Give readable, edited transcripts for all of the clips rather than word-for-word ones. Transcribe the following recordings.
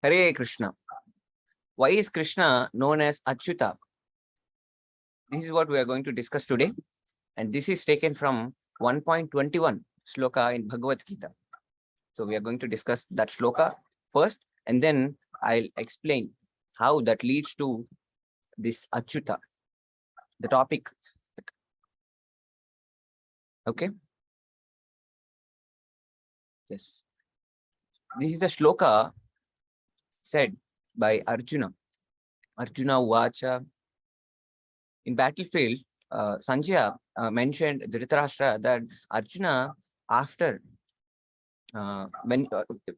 Hare Krishna. Why is Krishna known as Achyuta? This is what we are going to discuss today. And this is taken from 1.21 shloka in Bhagavad Gita. So we are going to discuss that shloka first, and then I'll explain how that leads to this Achyuta, the topic. Okay. Yes. This is the shloka said by Arjuna. Arjuna uvāca. In battlefield, Sanjaya mentioned Dhritarashtra that Arjuna, after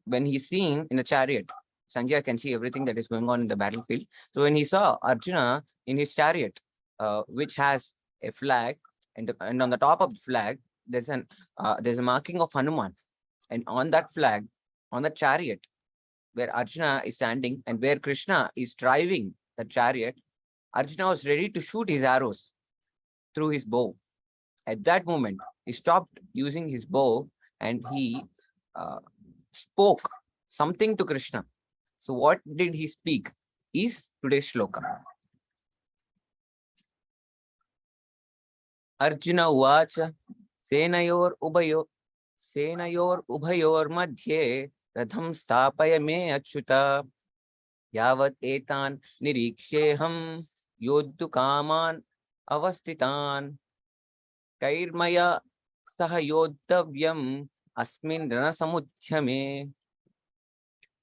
when he's seeing in the chariot, Sanjaya can see everything that is going on in the battlefield. So when he saw Arjuna in his chariot, which has a flag, and on the top of the flag there's a marking of Hanuman, and on that flag, on the chariot where Arjuna is standing and where Krishna is driving the chariot, Arjuna was ready to shoot his arrows through his bow. At that moment, he stopped using his bow and he spoke something to Krishna. So what did he speak is today's shloka. Arjuna uvāca senayor ubhayor madhye rathaṁ sthāpaya Achyuta yāvad etān nirīkṣe yoddhu-kāmān avasthitān kair mayā saha yoddhavyam asmin raṇa-samudyame.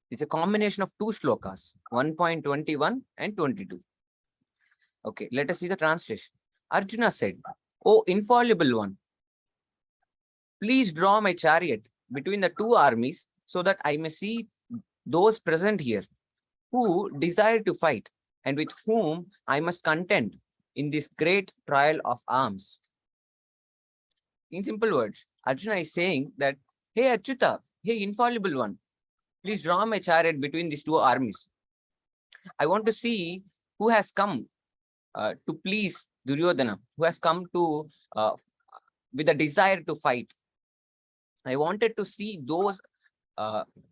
It's a combination of two shlokas, 1.21 and 22. Okay, let us see the translation. Arjuna said, "O infallible one, please draw my chariot between the two armies so that I may see those present here who desire to fight and with whom I must contend in this great trial of arms." In simple words, Arjuna is saying that, "Hey Achyuta, hey infallible one, please draw my chariot between these two armies. I want to see who has come to please Duryodhana, who has come to with a desire to fight. I wanted to see those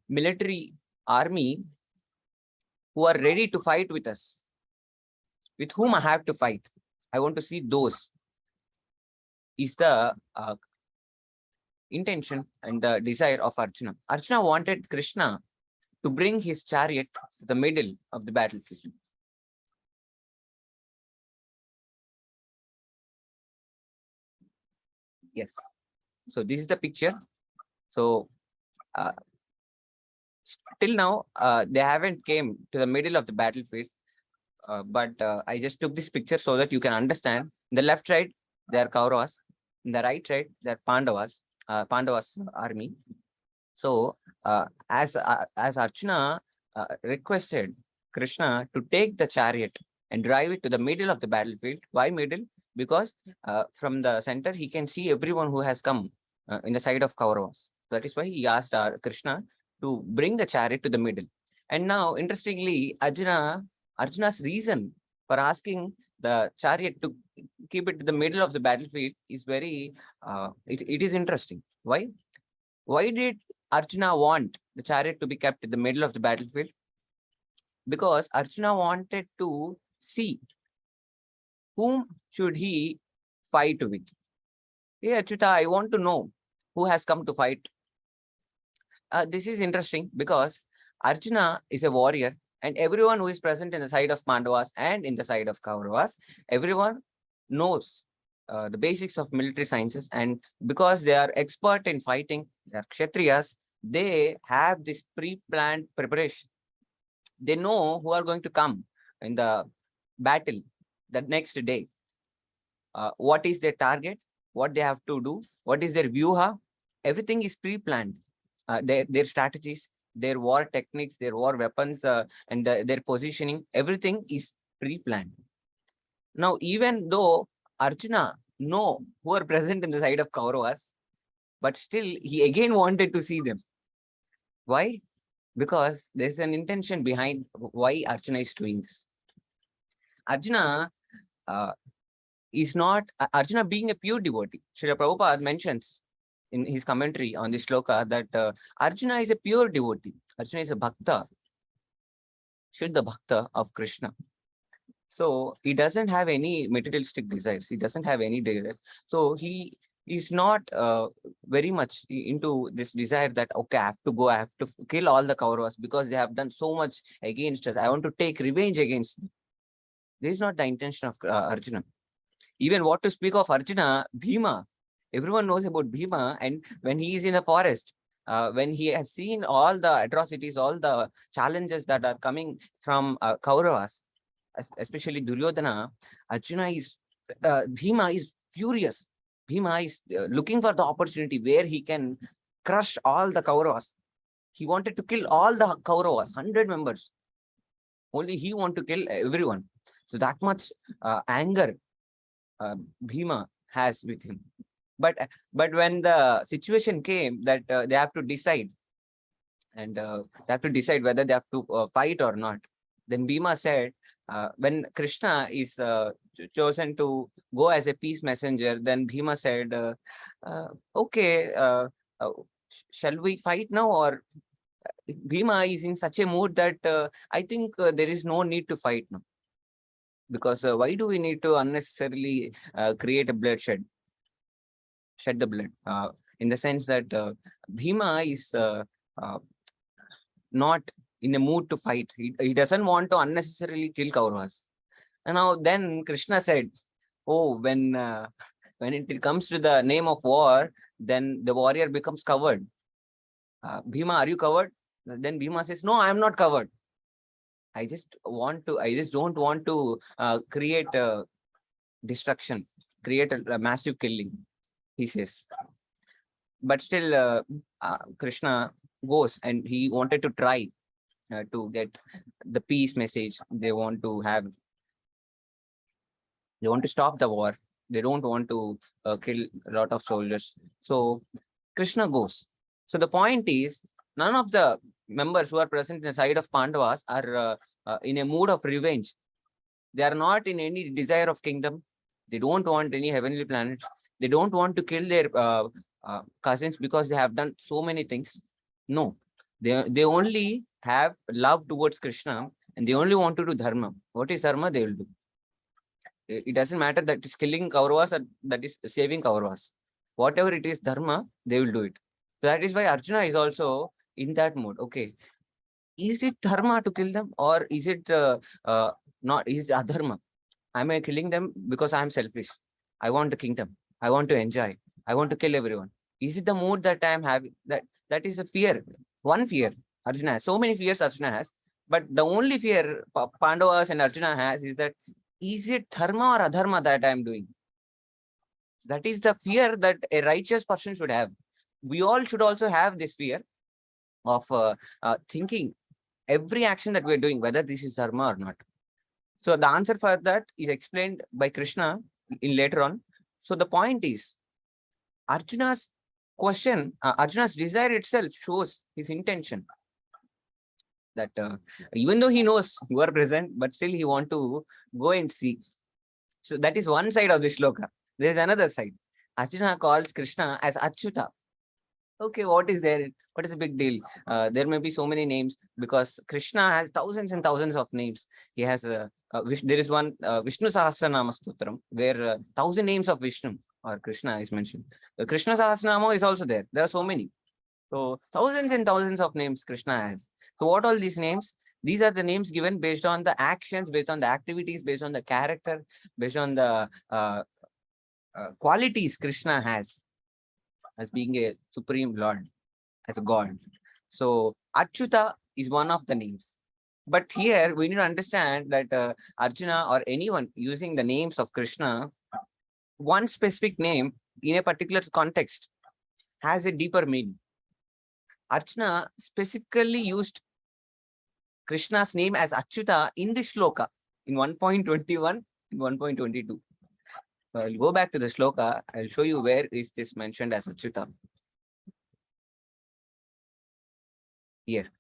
military army who are ready to fight with us, with whom I have to fight. I want to see those." Is the intention and the desire of Arjuna. Arjuna wanted Krishna to bring his chariot to the middle of the battlefield. Yes. So this is the picture. So till now, they haven't came to the middle of the battlefield. But I just took this picture so that you can understand. In the left side, they are Kauravas. In the right side, they are Pandavas. Pandavas army. So as Arjuna requested Krishna to take the chariot and drive it to the middle of the battlefield. Why middle? Because from the center he can see everyone who has come in the side of Kauravas. That is why he asked Krishna to bring the chariot to the middle. And now, interestingly, Arjuna's reason for asking the chariot to keep it to the middle of the battlefield is very, it is interesting. Why? Why did Arjuna want the chariot to be kept in the middle of the battlefield? Because Arjuna wanted to see whom should he fight with. Hey Achyuta, I want to know who has come to fight. This is interesting because Arjuna is a warrior, and everyone who is present in the side of Pandavas and in the side of Kauravas, everyone knows the basics of military sciences, and because they are expert in fighting, they are Kshatriyas, they have this pre-planned preparation. They know who are going to come in the battle the next day. What is their target, what they have to do, what is their vyuha, everything is pre-planned. Their strategies, their war techniques, their war weapons, and their positioning, everything is pre-planned. Now, even though Arjuna know who are present in the side of Kauravas, but still he again wanted to see them. Why? Because there's an intention behind why Arjuna is doing this. Arjuna is not, Arjuna being a pure devotee. Srila Prabhupada mentions in his commentary on this shloka that Arjuna is a pure devotee. Arjuna is a bhakta. Shuddha Bhakta of Krishna. So he doesn't have any materialistic desires. He doesn't have any desires. So he is not very much into this desire that, okay, I have to go, I have to kill all the Kauravas because they have done so much against us. I want to take revenge against them. This is not the intention of Arjuna. Even what to speak of Arjuna, Bhima. Everyone knows about Bhima, and when he is in the forest, when he has seen all the atrocities, all the challenges that are coming from Kauravas, especially Duryodhana, Bhima is furious. Bhima is looking for the opportunity where he can crush all the Kauravas. He wanted to kill all the Kauravas, 100 members. Only he want to kill everyone. So that much anger Bhima has with him. But when the situation came that they have to decide, and they have to decide whether they have to fight or not, then Bhima said, when Krishna is chosen to go as a peace messenger, then Bhima said, okay, shall we fight now? Or Bhima is in such a mood that I think there is no need to fight now. Because why do we need to unnecessarily create a bloodshed? Shed the blood. In the sense that Bhima is not in a mood to fight. He doesn't want to unnecessarily kill Kauravas. And now then Krishna said, oh, when it comes to the name of war, then the warrior becomes covered. Bhima, are you covered? Then Bhima says, no, I am not covered. I just don't want to create destruction, create a massive killing, he says. But still, Krishna goes and he wanted to try to get the peace message. They want to stop the war. They don't want to kill a lot of soldiers. So Krishna goes. So the point is, none of the members who are present in the side of Pandavas are in a mood of revenge. They are not in any desire of kingdom. They don't want any heavenly planets. They don't want to kill their cousins because they have done so many things. No, they only have love towards Krishna, and they only want to do Dharma. What is Dharma? They will do. It doesn't matter that is killing Kauravas or that is saving Kauravas. Whatever it is Dharma, they will do it. So that is why Arjuna is also in that mood. Okay, is it Dharma to kill them, or is it not? Is it adharma? Am I killing them because I am selfish? I want the kingdom. I want to enjoy. I want to kill everyone. Is it the mood that I am having? That is a fear. One fear Arjuna has. So many fears Arjuna has. But the only fear Pandavas and Arjuna has is that, is it dharma or adharma that I am doing? That is the fear that a righteous person should have. We all should also have this fear of thinking every action that we are doing, whether this is dharma or not. So the answer for that is explained by Krishna in later on. So the point is, Arjuna's question, Arjuna's desire itself shows his intention. That even though he knows you are present, but still he want to go and see. So that is one side of the shloka. There is another side. Arjuna calls Krishna as Achyuta. Okay, what is there? What is the big deal? There may be so many names because Krishna has thousands and thousands of names. He has there is one Vishnu Sahasranama Stotram where 1,000 names of Vishnu or Krishna is mentioned. The Krishna Sahasranama is also there. There are so many. So thousands and thousands of names Krishna has. So what all these names? These are the names given based on the actions, based on the activities, based on the character, based on the qualities Krishna has as being a supreme lord, as a god. So Achyuta is one of the names. But here we need to understand that Arjuna or anyone using the names of Krishna, one specific name in a particular context has a deeper meaning. Arjuna specifically used Krishna's name as Achyuta in this shloka in 1.21 and 1.22. So I'll go back to the shloka. I'll show you where is this mentioned as Achyuta. Here.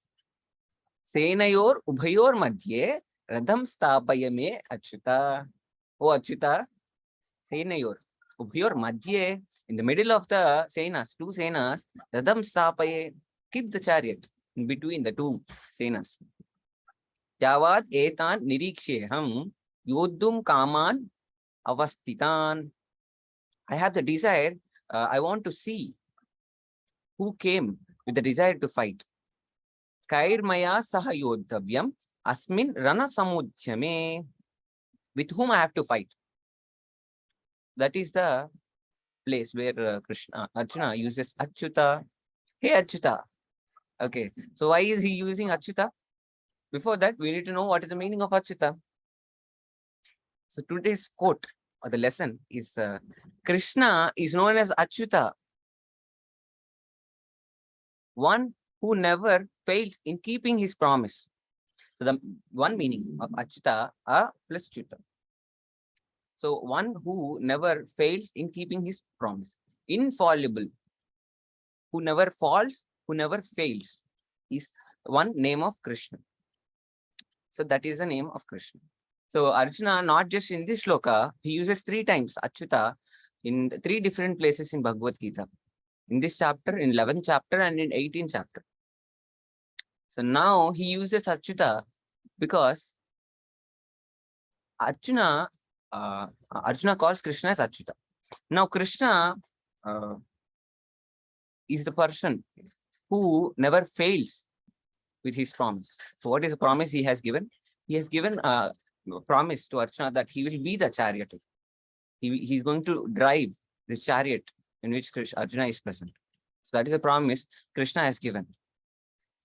Senayor ubhayor madhye rathaṁ sthāpaya Achyuta. Oh Achyuta, senayor ubhayor madhye, in the middle of the senas, two senas, rathaṁ sthāpaya, keep the chariot in between the two senas. yāvad etān nirīkṣe yoddhu-kāmān avasthitān. I have the desire, I want to see who came with the desire to fight. Kair mayā saha yoddhavyam asmin raṇa-samudyame. With whom I have to fight. That is the place where Arjuna uses Achyuta. Hey Achyuta. Okay, so why is he using Achyuta? Before that, we need to know what is the meaning of Achyuta. So today's quote or the lesson is Krishna is known as Achyuta, one who never fails in keeping his promise. So the one meaning of Achyuta, A plus Cyuta. So one who never fails in keeping his promise. Infallible, who never falls, who never fails, is one name of Krishna. So that is the name of Krishna. So Arjuna, not just in this shloka, he uses 3 times Achyuta in 3 different places in Bhagavad Gita. In this chapter, in 11th chapter, and in 18th chapter. So now he uses Achyuta because Arjuna calls Krishna as Achyuta. Now Krishna is the person who never fails with his promise. So what is the promise he has given? He has given a promise to Arjuna that he will be the chariot. He's going to drive this chariot in which Arjuna is present. So that is the promise Krishna has given.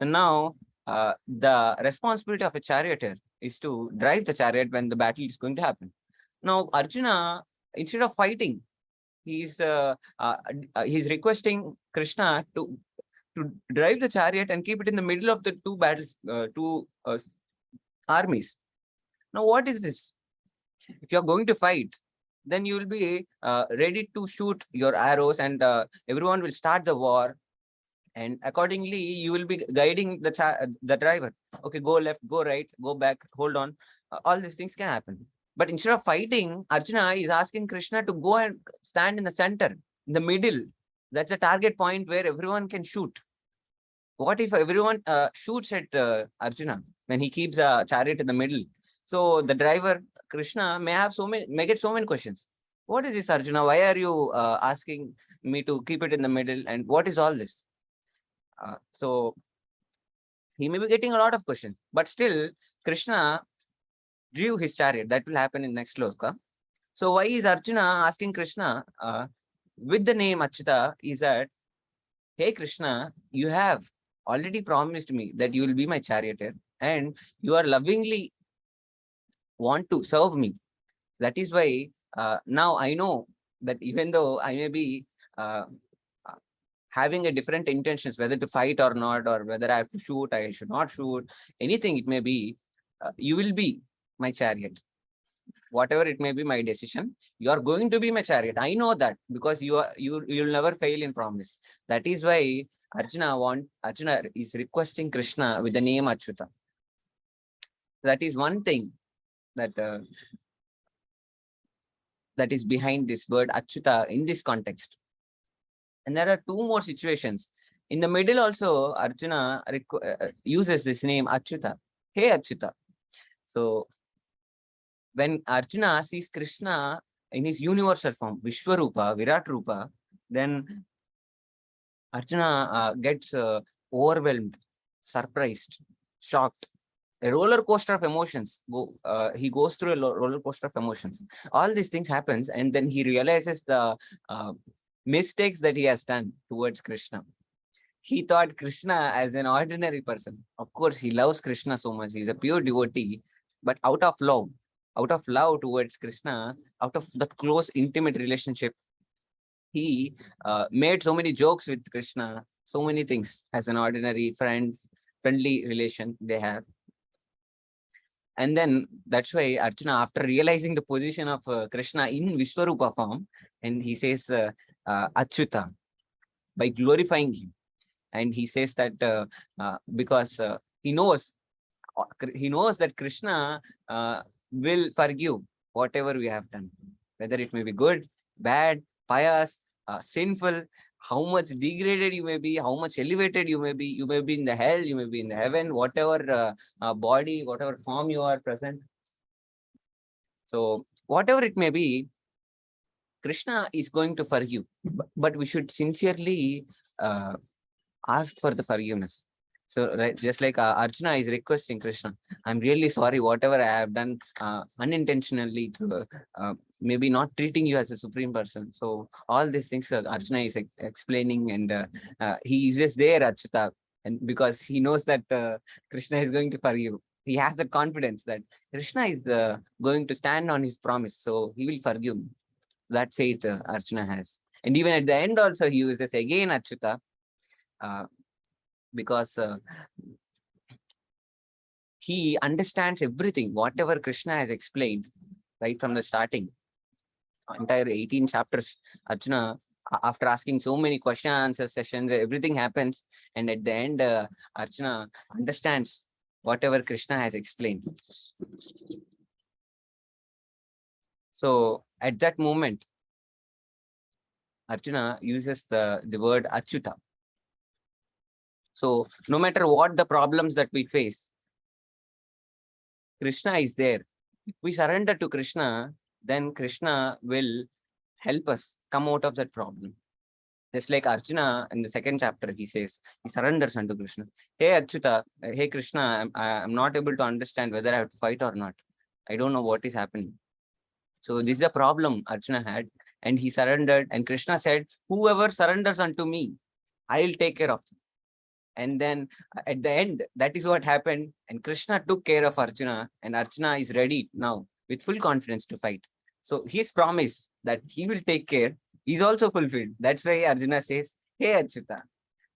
And now the responsibility of a charioteer is to drive the chariot when the battle is going to happen. Now Arjuna, instead of fighting, he's requesting Krishna to drive the chariot and keep it in the middle of the two armies. Now what is this? If you're going to fight, then you will be ready to shoot your arrows, and everyone will start the war. And accordingly, you will be guiding the driver. Okay, go left, go right, go back, hold on. All these things can happen. But instead of fighting, Arjuna is asking Krishna to go and stand in the center, in the middle. That's a target point where everyone can shoot. What if everyone shoots at Arjuna when he keeps a chariot in the middle? So the driver, Krishna, may get so many questions. What is this, Arjuna? Why are you asking me to keep it in the middle? And what is all this? So he may be getting a lot of questions, but still Krishna drew his chariot. That will happen in next shloka. So why is Arjuna asking Krishna with the name Achyuta is that, hey Krishna, you have already promised me that you will be my charioteer and you are lovingly want to serve me. That is why now I know that even though I may be having a different intentions, whether to fight or not, or whether I have to shoot, I should not shoot, anything it may be, you will be my chariot. Whatever it may be my decision, you are going to be my chariot. I know that because you'll never fail in promise. That is why Arjuna is requesting Krishna with the name Achyuta. That is one thing that that is behind this word Achyuta in this context. And there are 2 more situations. In the middle also, Arjuna uses this name Achyuta. Hey Achyuta. So when Arjuna sees Krishna in his universal form, Vishwarupa, Virat Rupa, then Arjuna gets overwhelmed, surprised, shocked. A roller coaster of emotions. He goes through a roller coaster of emotions. All these things happens, and then he realizes the mistakes that he has done towards Krishna. He thought Krishna as an ordinary person. Of course, he loves Krishna so much. He's a pure devotee, but out of love towards Krishna, out of that close, intimate relationship, he made so many jokes with Krishna, so many things as an ordinary friendly relation they have. And then that's why Arjuna, after realizing the position of Krishna in Vishwarupa form, and he says Achyuta, by glorifying him. And he says that because he knows that Krishna will forgive whatever we have done, whether it may be good, bad, pious, sinful, how much degraded you may be, how much elevated you may be in the hell, you may be in the heaven, whatever body, whatever form you are present. So whatever it may be, Krishna is going to forgive, but we should sincerely ask for the forgiveness. So, right, just like Arjuna is requesting Krishna, I'm really sorry, whatever I have done unintentionally to maybe not treating you as a supreme person. So all these things Arjuna is explaining, and he is just there, Achyuta, and because he knows that Krishna is going to forgive. He has the confidence that Krishna is going to stand on his promise, so he will forgive. That faith Arjuna has. And even at the end also, he uses again Achyuta, because he understands everything, whatever Krishna has explained right from the starting. Entire 18 chapters, Arjuna, after asking so many question answer sessions, everything happens. And at the end, Arjuna understands whatever Krishna has explained. So at that moment, Arjuna uses the word Achyuta. So no matter what the problems that we face, Krishna is there. If we surrender to Krishna, then Krishna will help us come out of that problem. Just like Arjuna in the second chapter, he says, he surrenders unto Krishna. Hey Achyuta, hey Krishna, I'm not able to understand whether I have to fight or not. I don't know what is happening. So this is a problem Arjuna had, and he surrendered, and Krishna said, whoever surrenders unto me, I will take care of them. And then at the end, that is what happened. And Krishna took care of Arjuna, and Arjuna is ready now with full confidence to fight. So his promise that he will take care is also fulfilled. That's why Arjuna says, hey Achyuta.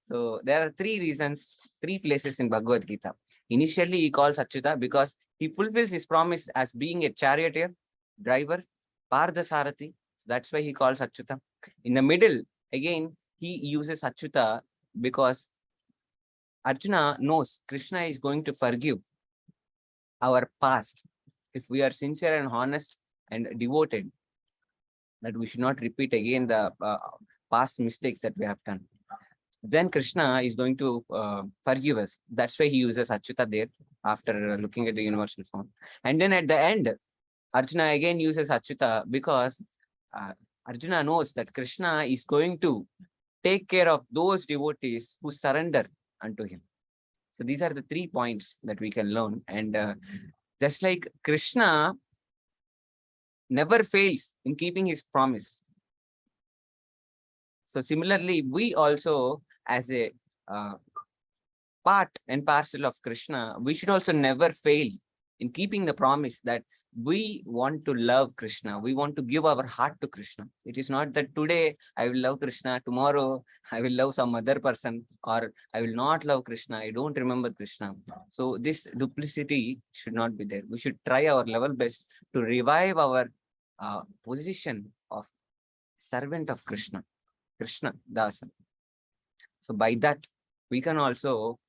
So there are three reasons, three places in Bhagavad Gita. Initially, he calls Achyuta because he fulfills his promise as being a charioteer, driver, Pardasarathi. That's why he calls Achyuta. In the middle, again, he uses Achyuta because Arjuna knows Krishna is going to forgive our past if we are sincere and honest and devoted, that we should not repeat again the past mistakes that we have done. Then Krishna is going to forgive us. That's why he uses Achyuta there after looking at the universal form. And then at the end, Arjuna again uses Achyuta because Arjuna knows that Krishna is going to take care of those devotees who surrender unto him. So these are the 3 points that we can learn. And just like Krishna never fails in keeping his promise. So similarly, we also, as a part and parcel of Krishna, we should also never fail in keeping the promise that we want to love Krishna. We want to give our heart to Krishna. It is not that today I will love Krishna, tomorrow I will love some other person, or I will not love Krishna, I don't remember Krishna. So this duplicity should not be there. We should try our level best to revive our position of servant of Krishna, Krishna Dasa. So by that, we can also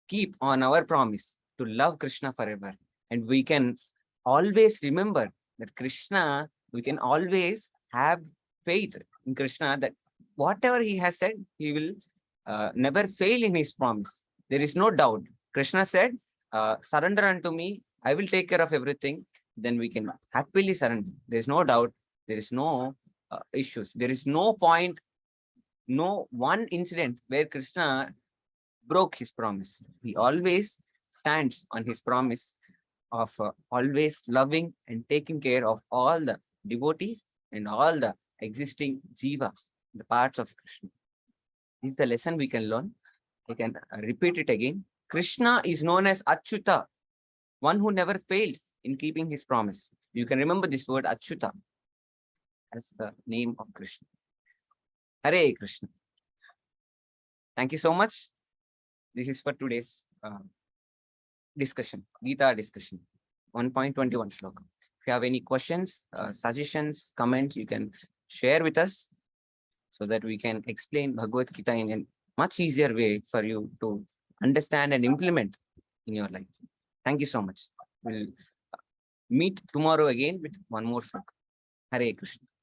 keep on our promise to love Krishna forever. And we can always remember that Krishna, we can always have faith in Krishna that whatever he has said, he will never fail in his promise. There is no doubt. Krishna said, surrender unto me, I will take care of everything. Then we can happily surrender. There is no doubt. There is no issues. There is no point, no one incident where Krishna broke his promise. He always stands on his promise of always loving and taking care of all the devotees and all the existing jivas, the parts of Krishna. This is the lesson we can learn. I can repeat it again. Krishna is known as Achyuta, one who never fails in keeping his promise. You can remember this word Achyuta as the name of Krishna. Hare Krishna. Thank you so much. This is for today's discussion, Gita discussion, 1.21 shloka. If you have any questions, suggestions, comments, you can share with us so that we can explain Bhagavad Gita in a much easier way for you to understand and implement in your life. Thank you so much. We'll meet tomorrow again with one more shloka. Hare Krishna.